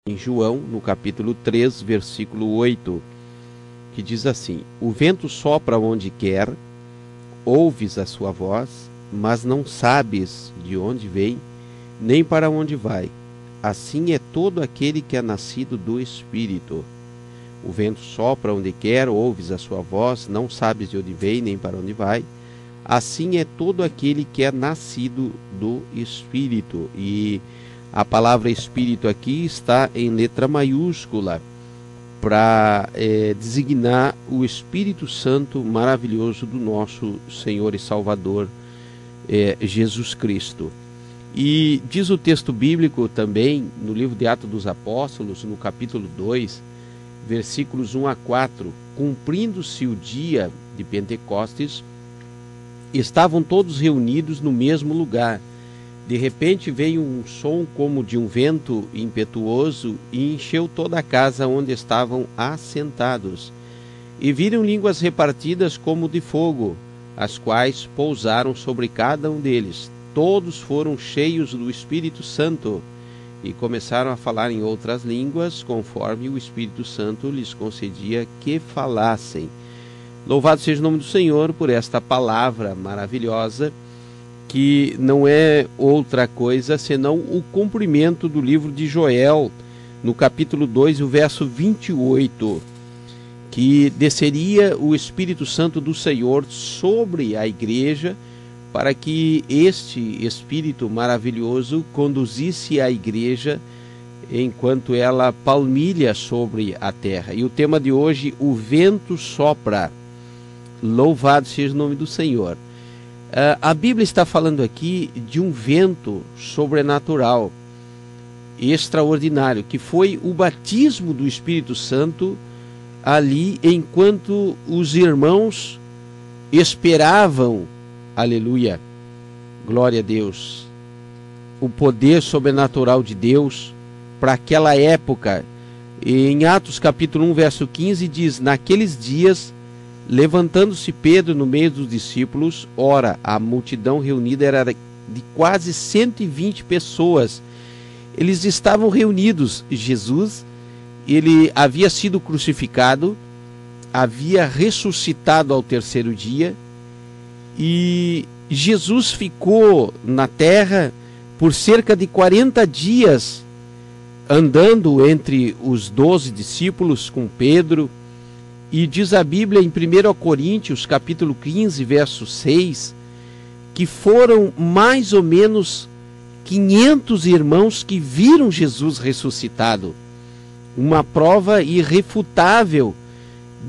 em João, no capítulo 3, versículo 8, que diz assim: o vento sopra onde quer, ouves a sua voz, mas não sabes de onde vem, nem para onde vai. Assim é todo aquele que é nascido do Espírito. O vento sopra onde quer, ouves a sua voz, não sabes de onde vem, nem para onde vai. Assim é todo aquele que é nascido do Espírito. E a palavra Espírito aqui está em letra maiúscula, para designar o Espírito Santo maravilhoso do nosso Senhor e Salvador, Jesus Cristo. E diz o texto bíblico também, no livro de Atos dos Apóstolos, no capítulo 2, versículos 1 a 4, cumprindo-se o dia de Pentecostes, estavam todos reunidos no mesmo lugar. De repente veio um som como de um vento impetuoso e encheu toda a casa onde estavam assentados. E viram línguas repartidas como de fogo, as quais pousaram sobre cada um deles. Todos foram cheios do Espírito Santo e começaram a falar em outras línguas, conforme o Espírito Santo lhes concedia que falassem. Louvado seja o nome do Senhor por esta palavra maravilhosa, que não é outra coisa senão o cumprimento do livro de Joel, no capítulo 2, o verso 28, que desceria o Espírito Santo do Senhor sobre a igreja, para que este Espírito maravilhoso conduzisse a igreja enquanto ela palmilha sobre a terra. E o tema de hoje, o vento sopra. Louvado seja o nome do Senhor. A Bíblia está falando aqui de um vento sobrenatural, extraordinário, que foi o batismo do Espírito Santo ali enquanto os irmãos esperavam, aleluia, glória a Deus, o poder sobrenatural de Deus para aquela época. Em Atos capítulo 1, verso 15 diz: naqueles dias, levantando-se Pedro no meio dos discípulos, ora, a multidão reunida era de quase 120 pessoas. Eles estavam reunidos. Jesus, ele havia sido crucificado, havia ressuscitado ao terceiro dia, e Jesus ficou na terra por cerca de 40 dias, andando entre os 12 discípulos com Pedro. E diz a Bíblia em 1 Coríntios, capítulo 15, verso 6, que foram mais ou menos 500 irmãos que viram Jesus ressuscitado. Uma prova irrefutável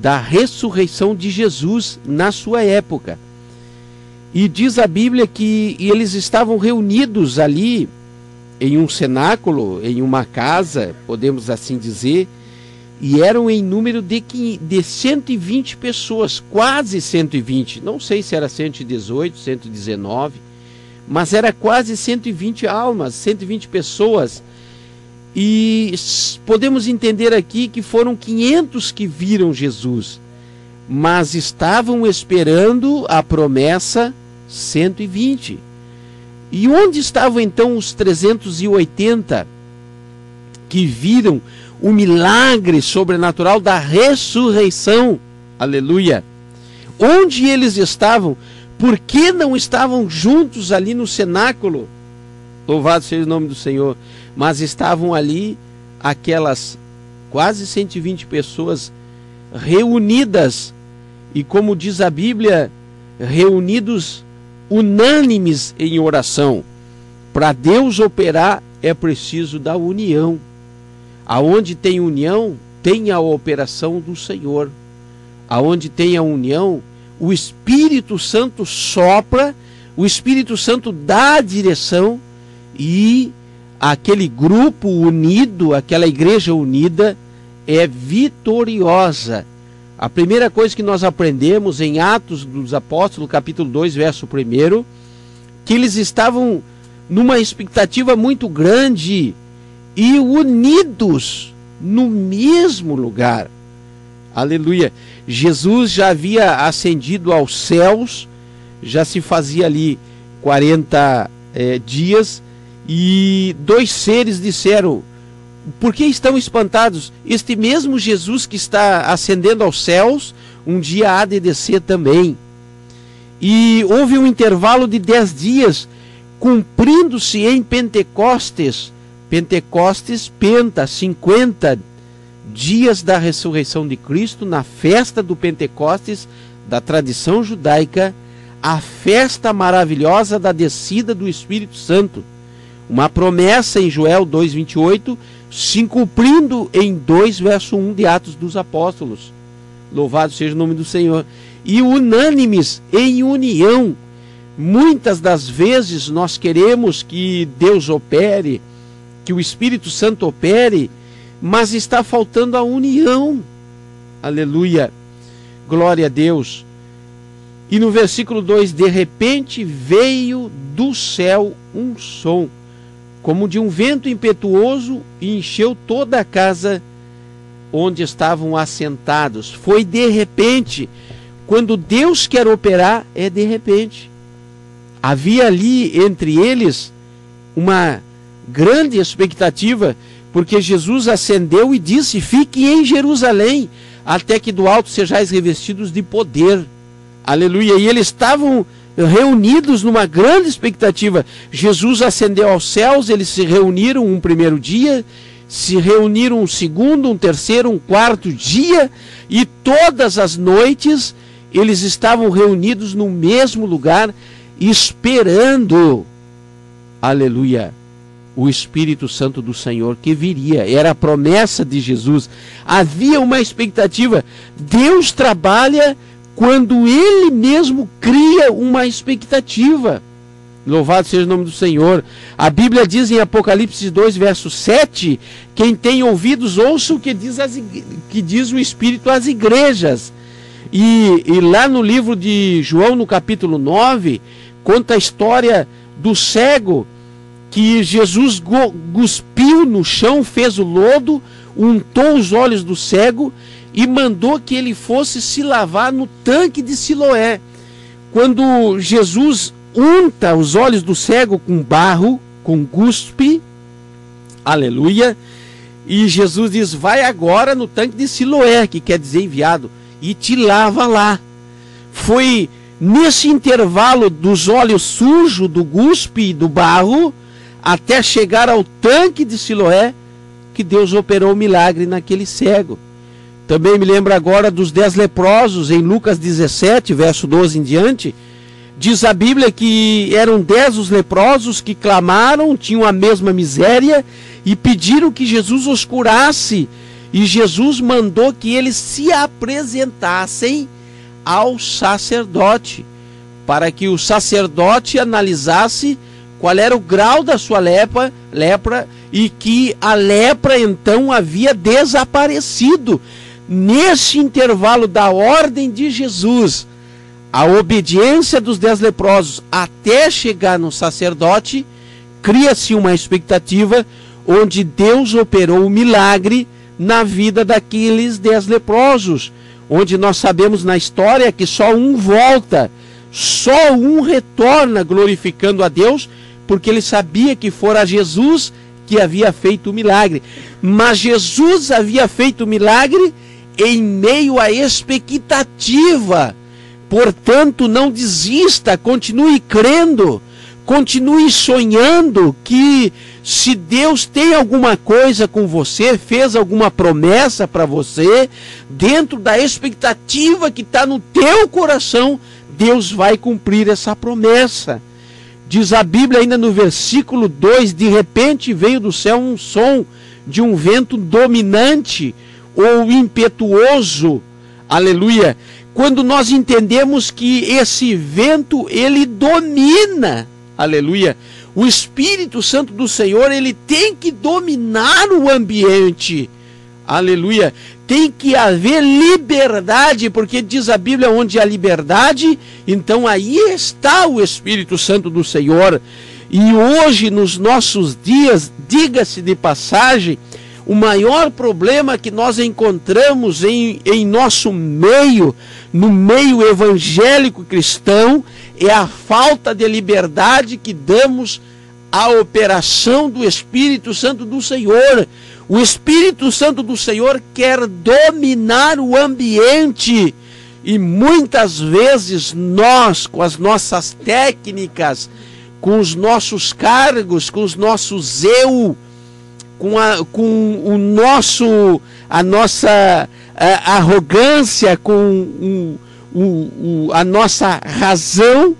da ressurreição de Jesus na sua época. E diz a Bíblia que eles estavam reunidos ali em um cenáculo, em uma casa, podemos assim dizer, e eram em número de 120 pessoas, quase 120, não sei se era 118, 119, mas era quase 120 almas, 120 pessoas. E podemos entender aqui que foram 500 que viram Jesus, mas estavam esperando a promessa 120. E onde estavam então os 380 que viram o milagre sobrenatural da ressurreição? Aleluia! Onde eles estavam? Por que não estavam juntos ali no cenáculo? Louvado seja o nome do Senhor. Mas estavam ali aquelas quase 120 pessoas reunidas, e como diz a Bíblia, reunidos unânimes em oração. Para Deus operar é preciso da união. Aonde tem união, tem a operação do Senhor. Aonde tem a união, o Espírito Santo sopra, o Espírito Santo dá a direção, e aquele grupo unido, aquela igreja unida, é vitoriosa. A primeira coisa que nós aprendemos em Atos dos Apóstolos, capítulo 2, verso 1, que eles estavam numa expectativa muito grande e unidos no mesmo lugar. Aleluia! Jesus já havia ascendido aos céus, já se fazia ali 40 dias, e dois seres disseram: Por que estão espantados? Este mesmo Jesus que está ascendendo aos céus, um dia há de descer também. E houve um intervalo de 10 dias, cumprindo-se em Pentecostes, penta, 50 dias da ressurreição de Cristo, na festa do Pentecostes, da tradição judaica, a festa maravilhosa da descida do Espírito Santo. Uma promessa em Joel 2,28, se cumprindo em 2, verso 1 de Atos dos Apóstolos. Louvado seja o nome do Senhor. E unânimes em união. Muitas das vezes nós queremos que Deus opere, que o Espírito Santo opere, mas está faltando a união. Aleluia. Glória a Deus. E no versículo 2, de repente veio do céu um som, como de um vento impetuoso, e encheu toda a casa onde estavam assentados. Foi de repente. Quando Deus quer operar, é de repente. Havia ali entre eles uma grande expectativa, porque Jesus ascendeu e disse: fiquem em Jerusalém, até que do alto sejais revestidos de poder. Aleluia. E eles estavam reunidos numa grande expectativa. Jesus ascendeu aos céus, eles se reuniram um primeiro dia, se reuniram um segundo, um terceiro, um quarto dia, e todas as noites eles estavam reunidos no mesmo lugar, esperando, aleluia, o Espírito Santo do Senhor que viria. Era a promessa de Jesus. Havia uma expectativa. Deus trabalha quando Ele mesmo cria uma expectativa. Louvado seja o nome do Senhor. A Bíblia diz em Apocalipse 2, verso 7, quem tem ouvidos, ouça o que diz o Espírito às igrejas. E lá no livro de João, no capítulo 9, conta a história do cego, que Jesus cuspiu no chão, fez o lodo, untou os olhos do cego e mandou que ele fosse se lavar no tanque de Siloé. Quando Jesus unta os olhos do cego com barro, com cuspe, aleluia, e Jesus diz: vai agora no tanque de Siloé, que quer dizer enviado, e te lava lá. Foi nesse intervalo dos olhos sujos, do cuspe e do barro, até chegar ao tanque de Siloé, que Deus operou o milagre naquele cego. Também me lembro agora dos 10 leprosos, em Lucas 17, verso 12 em diante. Diz a Bíblia que eram 10 os leprosos que clamaram, tinham a mesma miséria, e pediram que Jesus os curasse. E Jesus mandou que eles se apresentassem ao sacerdote, para que o sacerdote analisasse qual era o grau da sua lepra, e que a lepra então havia desaparecido. Nesse intervalo da ordem de Jesus, a obediência dos 10 leprosos até chegar no sacerdote, cria-se uma expectativa onde Deus operou o milagre na vida daqueles 10 leprosos, onde nós sabemos na história que só um volta, só um retorna glorificando a Deus, porque ele sabia que fora Jesus que havia feito o milagre. Mas Jesus havia feito o milagre em meio à expectativa. Portanto, não desista, continue crendo, continue sonhando que se Deus tem alguma coisa com você, fez alguma promessa para você, dentro da expectativa que está no teu coração, Deus vai cumprir essa promessa. Diz a Bíblia ainda no versículo 2, de repente veio do céu um som de um vento dominante ou impetuoso, aleluia. Quando nós entendemos que esse vento, ele domina, aleluia, o Espírito Santo do Senhor, ele tem que dominar o ambiente, aleluia. Tem que haver liberdade, porque diz a Bíblia, onde há liberdade, então aí está o Espírito Santo do Senhor. E hoje, nos nossos dias, diga-se de passagem, o maior problema que nós encontramos em nosso meio, no meio evangélico cristão, é a falta de liberdade que damos à operação do Espírito Santo do Senhor. O Espírito Santo do Senhor quer dominar o ambiente. E muitas vezes nós, com as nossas técnicas, com os nossos cargos, com os nossos eu, com a nossa arrogância, com a nossa razão,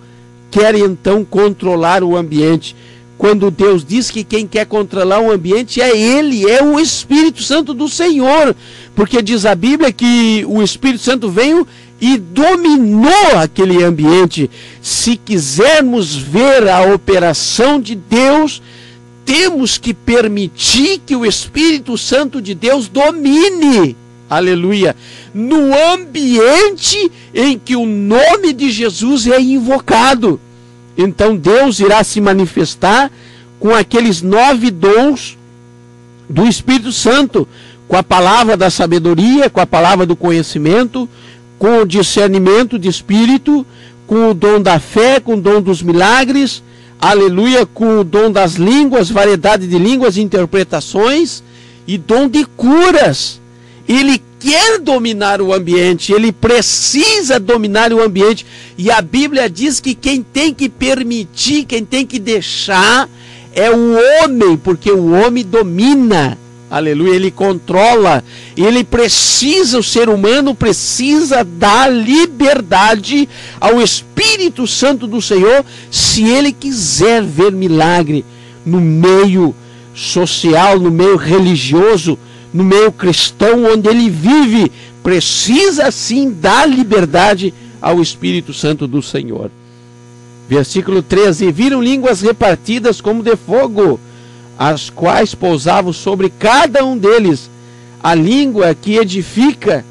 quer então controlar o ambiente. Quando Deus diz que quem quer controlar o ambiente é Ele, é o Espírito Santo do Senhor. Porque diz a Bíblia que o Espírito Santo veio e dominou aquele ambiente. Se quisermos ver a operação de Deus, temos que permitir que o Espírito Santo de Deus domine, aleluia, no ambiente em que o nome de Jesus é invocado. Então Deus irá se manifestar com aqueles 9 dons do Espírito Santo, com a palavra da sabedoria, com a palavra do conhecimento, com o discernimento de espírito, com o dom da fé, com o dom dos milagres, aleluia, com o dom das línguas, variedade de línguas, interpretações e dom de curas. Ele quer dominar o ambiente, ele precisa dominar o ambiente. E a Bíblia diz que quem tem que permitir, quem tem que deixar é o homem, porque o homem domina. Aleluia, ele controla, ele precisa, o ser humano precisa dar liberdade ao Espírito Santo do Senhor, se ele quiser ver milagre no meio social, no meio religioso, no meio cristão onde ele vive, precisa sim dar liberdade ao Espírito Santo do Senhor. Versículo 13, e viram línguas repartidas como de fogo, as quais pousavam sobre cada um deles. A língua que edifica,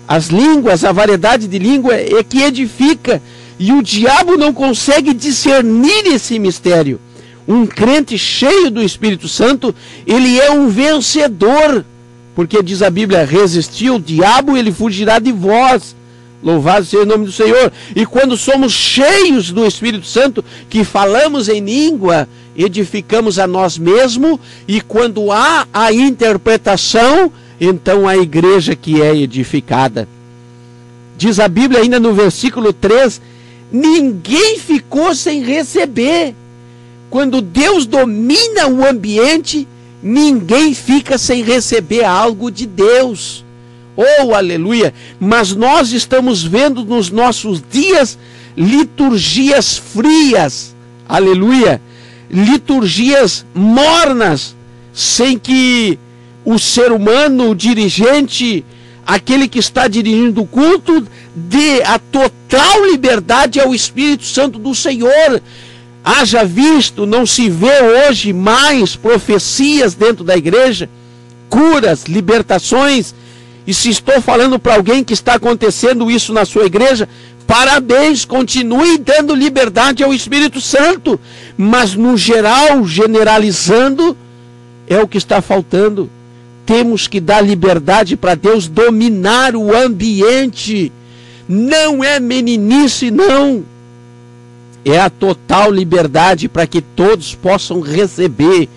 as línguas, a variedade de língua é que edifica, e o diabo não consegue discernir esse mistério. Um crente cheio do Espírito Santo, ele é um vencedor, porque diz a Bíblia, resistir ao diabo, ele fugirá de vós. Louvado seja o nome do Senhor. E quando somos cheios do Espírito Santo, que falamos em língua, edificamos a nós mesmos, e quando há a interpretação, então a igreja que é edificada. Diz a Bíblia ainda no versículo 3, ninguém ficou sem receber. Quando Deus domina o ambiente, ninguém fica sem receber algo de Deus. Oh, aleluia! Mas nós estamos vendo nos nossos dias liturgias frias, aleluia! Liturgias mornas, sem que o ser humano, o dirigente, aquele que está dirigindo o culto, dê a total liberdade ao Espírito Santo do Senhor. Haja visto, não se vê hoje mais profecias dentro da igreja, curas, libertações. E se estou falando para alguém que está acontecendo isso na sua igreja, parabéns, continue dando liberdade ao Espírito Santo. Mas no geral, generalizando, é o que está faltando. Temos que dar liberdade para Deus dominar o ambiente. Não é meninice, não. É a total liberdade para que todos possam receber.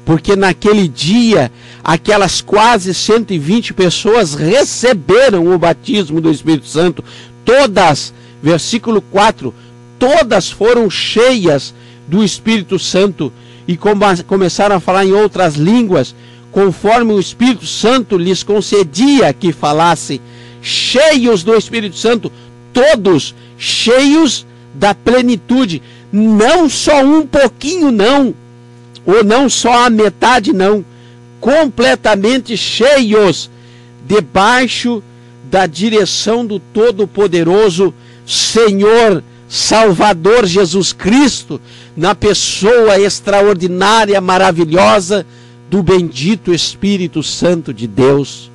Porque naquele dia, aquelas quase 120 pessoas receberam o batismo do Espírito Santo. Todas, versículo 4, todas foram cheias do Espírito Santo e começaram a falar em outras línguas, conforme o Espírito Santo lhes concedia que falassem. Cheios do Espírito Santo, todos cheios da plenitude. Não só um pouquinho, não. Ou não só a metade, não. Completamente cheios, debaixo da direção do Todo-Poderoso Senhor, Salvador Jesus Cristo, na pessoa extraordinária, maravilhosa do bendito Espírito Santo de Deus.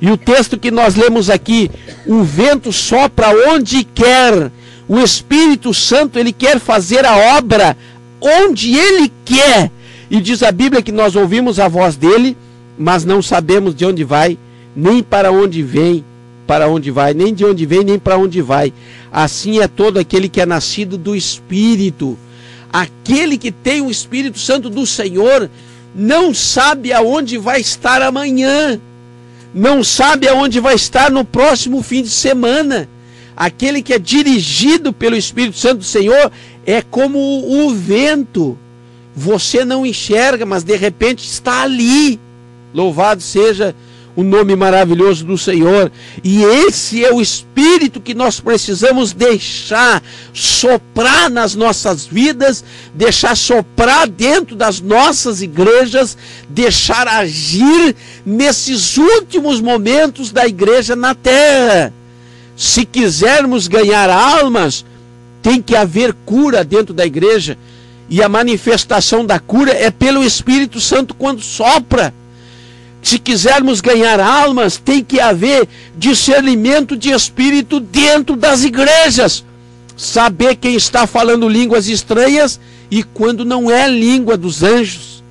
E o texto que nós lemos aqui, o vento sopra onde quer. O Espírito Santo, ele quer fazer a obra onde ele quer. E diz a Bíblia que nós ouvimos a voz dele, mas não sabemos de onde vai, nem para onde vem, nem de onde vem, nem para onde vai. Assim é todo aquele que é nascido do Espírito. Aquele que tem o Espírito Santo do Senhor não sabe aonde vai estar amanhã, não sabe aonde vai estar no próximo fim de semana. Aquele que é dirigido pelo Espírito Santo do Senhor é como o vento. Você não enxerga, mas de repente está ali. Louvado seja o nome maravilhoso do Senhor. E esse é o Espírito que nós precisamos deixar soprar nas nossas vidas, deixar soprar dentro das nossas igrejas, deixar agir nesses últimos momentos da igreja na terra. Se quisermos ganhar almas, tem que haver cura dentro da igreja. E a manifestação da cura é pelo Espírito Santo quando sopra. Se quisermos ganhar almas, tem que haver discernimento de espírito dentro das igrejas. Saber quem está falando línguas estranhas e quando não é língua dos anjos.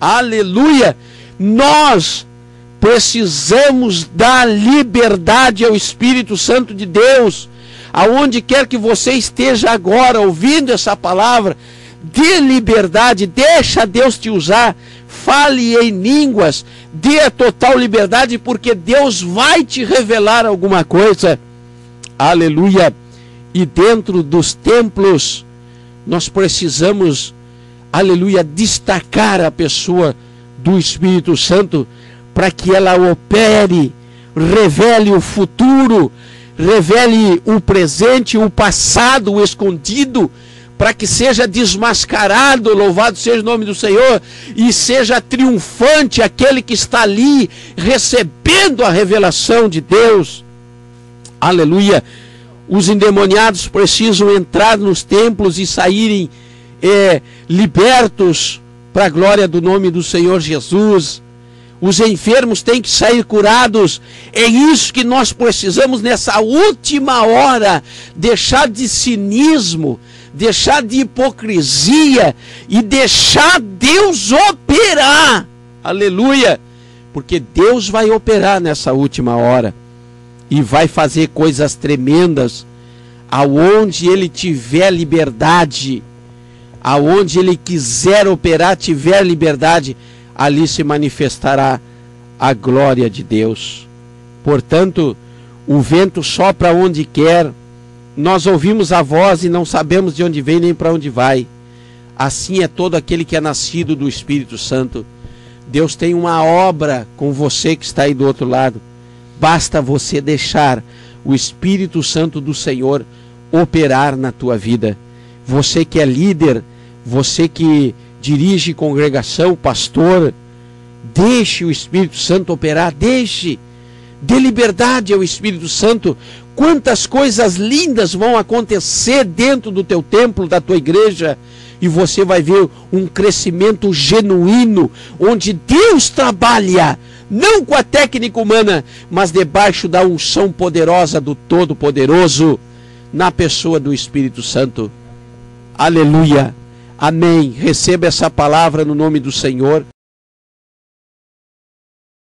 Aleluia! Nós precisamos dar liberdade ao Espírito Santo de Deus. Aonde quer que você esteja agora ouvindo essa palavra, dê liberdade, deixa Deus te usar. Fale em línguas, dê a total liberdade, porque Deus vai te revelar alguma coisa. Aleluia! E dentro dos templos, nós precisamos, aleluia, destacar a pessoa do Espírito Santo, para que ela opere, revele o futuro, revele o presente, o passado, o escondido, para que seja desmascarado, louvado seja o nome do Senhor, e seja triunfante aquele que está ali recebendo a revelação de Deus. Aleluia! Os endemoniados precisam entrar nos templos e saírem libertos para a glória do nome do Senhor Jesus. Os enfermos têm que sair curados. É isso que nós precisamos nessa última hora. Deixar de cinismo, deixar de hipocrisia e deixar Deus operar. Aleluia! Porque Deus vai operar nessa última hora e vai fazer coisas tremendas. Aonde Ele tiver liberdade, aonde Ele quiser operar, tiver liberdade, ali se manifestará a glória de Deus. Portanto, o vento sopra onde quer, nós ouvimos a voz e não sabemos de onde vem nem para onde vai. Assim é todo aquele que é nascido do Espírito Santo. Deus tem uma obra com você que está aí do outro lado. Basta você deixar o Espírito Santo do Senhor operar na tua vida. Você que é líder, você que dirige congregação, pastor, deixe o Espírito Santo operar, deixe, dê liberdade ao Espírito Santo. Quantas coisas lindas vão acontecer dentro do teu templo, da tua igreja, e você vai ver um crescimento genuíno, onde Deus trabalha, não com a técnica humana, mas debaixo da unção poderosa do Todo-Poderoso, na pessoa do Espírito Santo. Aleluia! Amém. Receba essa palavra no nome do Senhor.